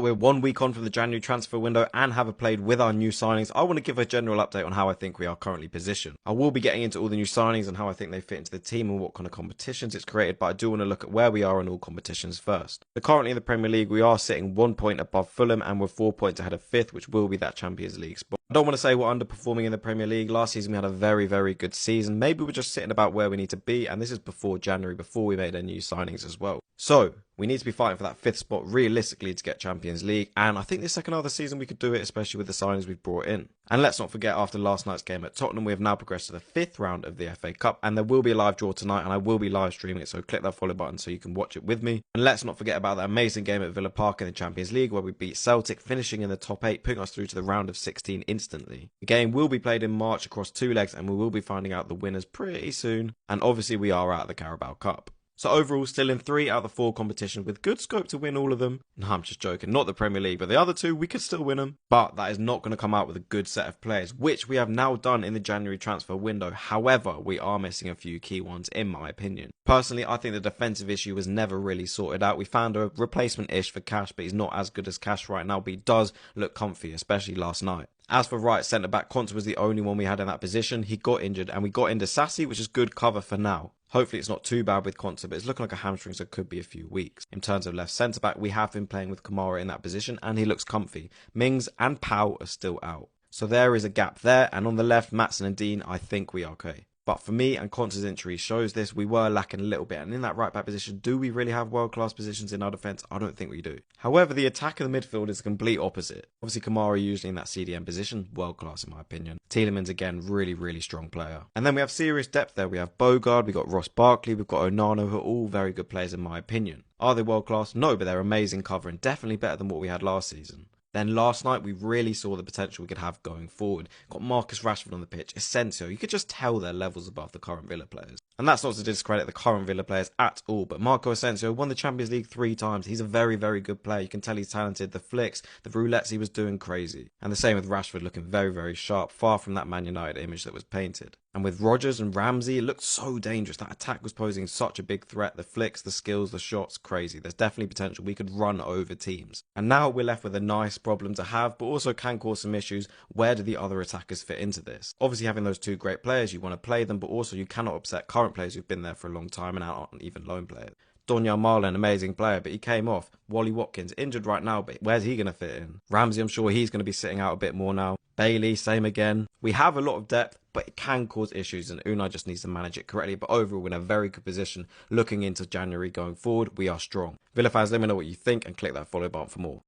We're 1 week on from the January transfer window and have played with our new signings. I want to give a general update on how I think we are currently positioned. I will be getting into all the new signings and how I think they fit into the team and what kind of competitions it's created, but I do want to look at where we are in all competitions first. So currently in the Premier League, we are sitting 1 point above Fulham and we're 4 points ahead of 5th, which will be that Champions League spot. I don't want to say we're underperforming in the Premier League. Last season we had a very, very good season. Maybe we're just sitting about where we need to be, and this is before January, before we made our new signings as well. So we need to be fighting for that 5th spot realistically to get Champions League, and I think this second half of the season we could do it, especially with the signings we've brought in. And let's not forget, after last night's game at Tottenham, we have now progressed to the 5th round of the FA Cup, and there will be a live draw tonight, and I will be live streaming it, so click that follow button so you can watch it with me. And let's not forget about that amazing game at Villa Park in the Champions League, where we beat Celtic, finishing in the top 8, putting us through to the round of 16 instantly. The game will be played in March across 2 legs, and we will be finding out the winners pretty soon, and obviously we are out of the Carabao Cup. So overall, still in 3 out of the 4 competitions with good scope to win all of them. No, I'm just joking. Not the Premier League, but the other 2, we could still win them. But that is not going to come out with a good set of players, which we have now done in the January transfer window. However, we are missing a few key ones, in my opinion. Personally, I think the defensive issue was never really sorted out. We found a replacement-ish for Cash, but he's not as good as Cash right now. But he does look comfy, especially last night. As for right centre-back, Konsa was the only one we had in that position. He got injured, and we got into Sassy, which is good cover for now. Hopefully it's not too bad with Konsa, but it's looking like a hamstring, so it could be a few weeks. In terms of left centre-back, we have been playing with Kamara in that position, and he looks comfy. Mings and Pau are still out. So there is a gap there, and on the left, Maatsen and Dean, I think we are okay. But for me, and Konsa's injury shows this, we were lacking a little bit. And in that right-back position, do we really have world-class positions in our defence? I don't think we do. However, the attack of the midfield is the complete opposite. Obviously, Kamara usually in that CDM position, world-class in my opinion. Tielemans, again, really, really strong player. And then we have serious depth there. We have Bogard, we've got Ross Barkley, we've got Onana, who are all very good players in my opinion. Are they world-class? No, but they're amazing cover and definitely better than what we had last season. Then last night, we really saw the potential we could have going forward. Got Marcus Rashford on the pitch, Asensio. You could just tell they're levels above the current Villa players. And that's not to discredit the current Villa players at all, but Marco Asensio won the Champions League 3 times. He's a very, very good player. You can tell he's talented. The flicks, the roulettes, he was doing crazy. And the same with Rashford, looking very, very sharp, far from that Man United image that was painted. And with Rodgers and Ramsey, it looked so dangerous. That attack was posing such a big threat. The flicks, the skills, the shots, crazy. There's definitely potential. We could run over teams. And now we're left with a nice problem to have, but also can cause some issues. Where do the other attackers fit into this? Obviously, having those 2 great players, you want to play them, but also you cannot upset current players who've been there for a long time and aren't even loan players. Donyell Marlin, amazing player, but he came off. Wally Watkins, injured right now, but where's he going to fit in? Ramsey, I'm sure he's going to be sitting out a bit more now. Bailey, same again. We have a lot of depth, but it can cause issues, and Unai just needs to manage it correctly. But overall, we're in a very good position. Looking into January going forward, we are strong. Villa fans, let me know what you think and click that follow button for more.